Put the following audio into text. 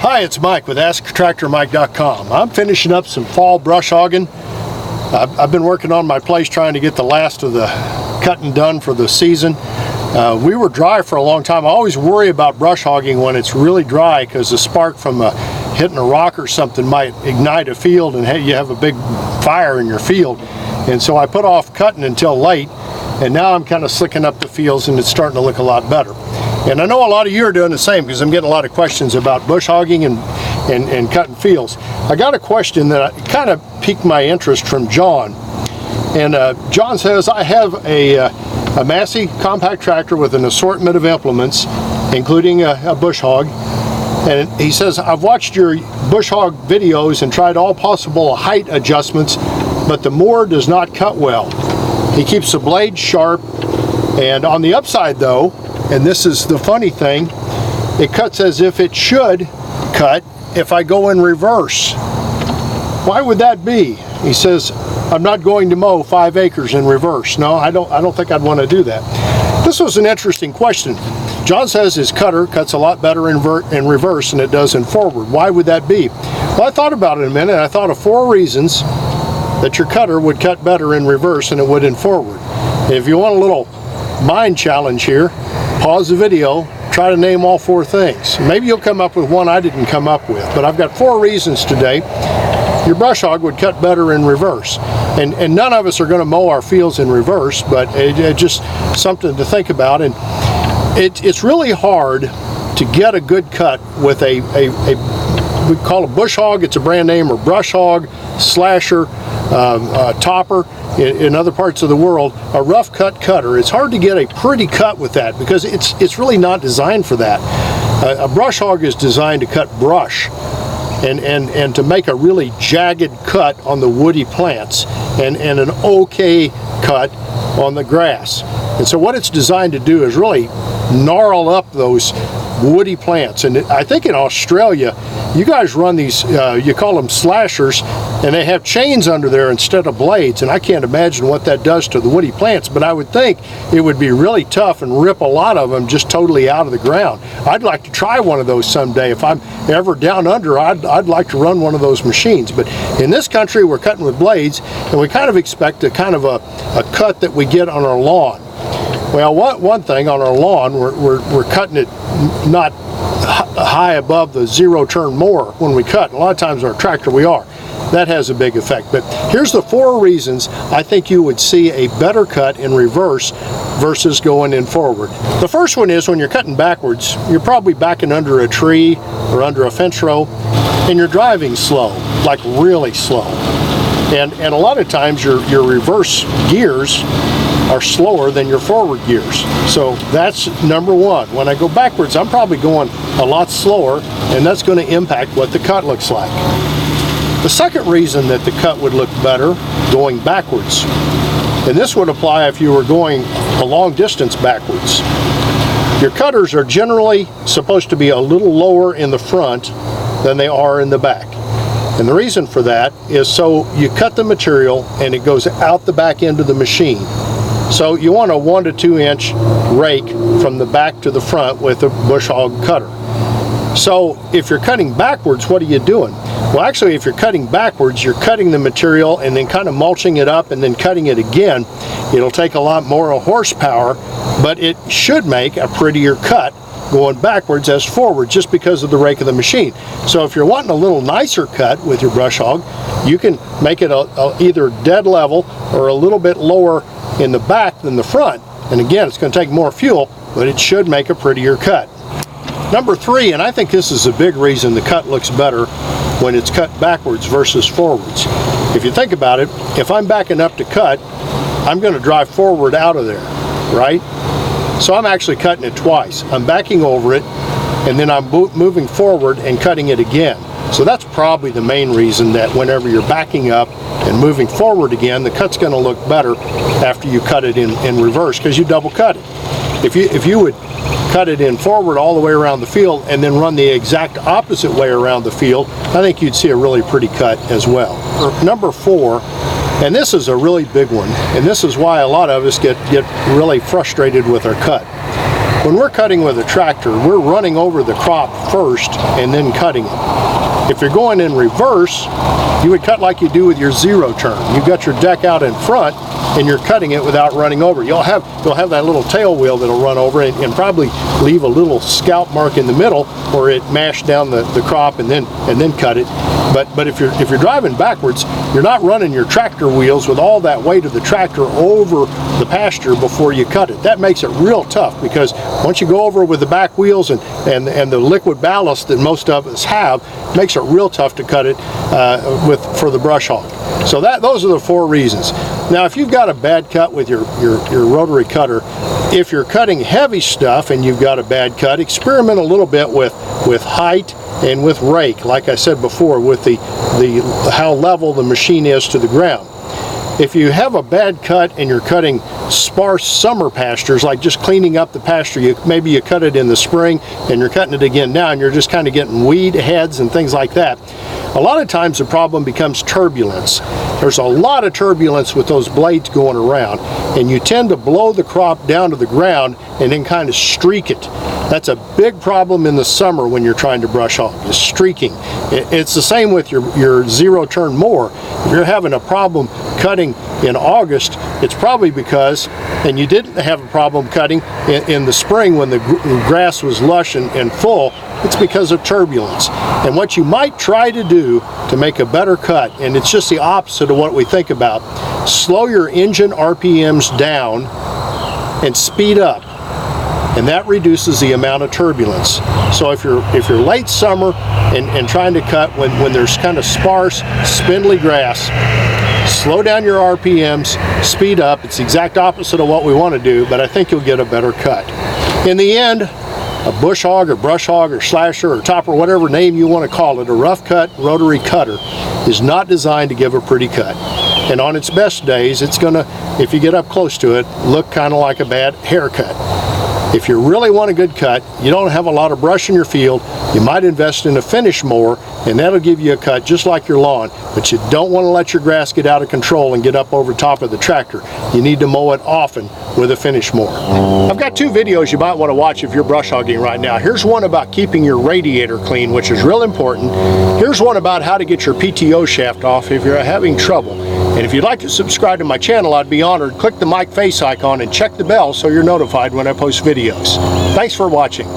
Hi, it's Mike with AskTractorMike.com. I'm finishing up some fall brush hogging. I've been working on my place trying to get the last of the cutting done for the season. We were dry for a long time. I always worry about brush hogging when it's really dry because the spark from hitting a rock or something might ignite a field and you have a big fire in your field. And so I put off cutting until late, and now I'm kind of slicking up the fields and it's starting to look a lot better. And I know a lot of you are doing the same because I'm getting a lot of questions about bush hogging and cutting fields. I got a question that kind of piqued my interest from John. And John says, I have a Massey compact tractor with an assortment of implements, including a bush hog. And he says, I've watched your bush hog videos and tried all possible height adjustments, but the mower does not cut well. He keeps the blade sharp, and on the upside though, and this is the funny thing, it cuts as if it should cut if I go in reverse. Why would that be? He says, I'm not going to mow 5 acres in reverse. No, I don't think I'd want to do that. This was an interesting question. John says his cutter cuts a lot better in reverse than it does in forward. Why would that be? Well, I thought about it a minute, and I thought of 4 reasons that your cutter would cut better in reverse than it would in forward. If you want a little mind challenge here, pause the video, try to name all 4 things. Maybe you'll come up with one I didn't come up with, but I've got 4 reasons today your brush hog would cut better in reverse. And none of us are going to mow our fields in reverse, but it's just something to think about. And it's really hard to get a good cut with we call a bush hog, it's a brand name, or brush hog, slasher, topper. In other parts of the world, a rough cut cutter. It's hard to get a pretty cut with that because it's really not designed for that. A brush hog is designed to cut brush and to make a really jagged cut on the woody plants and an okay cut on the grass. And so what it's designed to do is really gnarl up those woody plants. And I think in Australia, you guys run these, you call them slashers, and they have chains under there instead of blades, and I can't imagine what that does to the woody plants, but I would think it would be really tough and rip a lot of them just totally out of the ground. I'd like to try one of those someday. If I'm ever down under, I'd like to run one of those machines. But in this country, we're cutting with blades, and we kind of expect a kind of a cut that we get on our lawn. Well, one thing on our lawn, we're cutting it not high above the 0-turn mower when we cut. A lot of times our tractor we are. That has a big effect. But here's the 4 reasons I think you would see a better cut in reverse versus going in forward. The first one is when you're cutting backwards, you're probably backing under a tree or under a fence row, and you're driving slow, like really slow. And a lot of times your reverse gears are slower than your forward gears. So that's number 1. When I go backwards, I'm probably going a lot slower, and that's going to impact what the cut looks like. The second reason that the cut would look better going backwards, and this would apply if you were going a long distance backwards. Your cutters are generally supposed to be a little lower in the front than they are in the back. And the reason for that is so you cut the material and it goes out the back end of the machine. So you want a 1 to 2 inch rake from the back to the front with a bush hog cutter. So if you're cutting backwards, what are you doing? Well, actually, if you're cutting backwards, you're cutting the material and then kind of mulching it up and then cutting it again. It'll take a lot more horsepower, but it should make a prettier cut going backwards as forward just because of the rake of the machine. So if you're wanting a little nicer cut with your brush hog, you can make it either dead level or a little bit lower in the back than the front. And again, it's going to take more fuel, but it should make a prettier cut. Number 3, and I think this is a big reason the cut looks better when it's cut backwards versus forwards. If you think about it, if I'm backing up to cut, I'm going to drive forward out of there, right? So I'm actually cutting it twice. I'm backing over it, and then I'm moving forward and cutting it again. So that's probably the main reason that whenever you're backing up and moving forward again, the cut's going to look better after you cut it in reverse because you double cut it. If you would cut it in forward all the way around the field and then run the exact opposite way around the field, I think you'd see a really pretty cut as well. Number 4, and this is a really big one, and this is why a lot of us get really frustrated with our cut. When we're cutting with a tractor, we're running over the crop first and then cutting it. If you're going in reverse, you would cut like you do with your zero turn. You've got your deck out in front and you're cutting it without running over. You'll have that little tail wheel that'll run over and probably leave a little scalp mark in the middle where it mashed down the crop and then cut it. But if you're driving backwards, you're not running your tractor wheels with all that weight of the tractor over the pasture before you cut it. That makes it real tough, because once you go over with the back wheels and the liquid ballast that most of us have, makes it real tough to cut it for the brush hog. So those are the 4 reasons. Now, if you've got a bad cut with your rotary cutter, if you're cutting heavy stuff and you've got a bad cut, experiment a little bit with height and with rake, like I said before, with how level the machine is to the ground. If you have a bad cut and you're cutting sparse summer pastures, like just cleaning up the pasture, maybe you cut it in the spring and you're cutting it again now and you're just kind of getting weed heads and things like that, a lot of times the problem becomes turbulence. There's a lot of turbulence with those blades going around, and you tend to blow the crop down to the ground and then kind of streak it. That's a big problem in the summer when you're trying to brush hog, is streaking. It's the same with your zero turn mower. If you're having a problem cutting in August, it's probably because, and you didn't have a problem cutting in the spring when the grass was lush and full, it's because of turbulence. And what you might try to do to make a better cut, and it's just the opposite of what we think about, slow your engine RPMs down and speed up. And that reduces the amount of turbulence. So if you're late summer and trying to cut when there's kind of sparse, spindly grass, slow down your RPMs, speed up. It's the exact opposite of what we want to do, but I think you'll get a better cut. In the end, a bush hog or brush hog or slasher or topper, whatever name you want to call it, a rough cut rotary cutter is not designed to give a pretty cut. And on its best days, it's gonna, if you get up close to it, look kind of like a bad haircut. If you really want a good cut, you don't have a lot of brush in your field, you might invest in a finish mower, and that'll give you a cut just like your lawn, but you don't want to let your grass get out of control and get up over top of the tractor. You need to mow it often with a finish mower. I've got 2 videos you might want to watch if you're brush hogging right now. Here's one about keeping your radiator clean, which is real important. Here's one about how to get your PTO shaft off if you're having trouble. And if you'd like to subscribe to my channel, I'd be honored. Click the mic face icon and check the bell so you're notified when I post videos. Thanks for watching.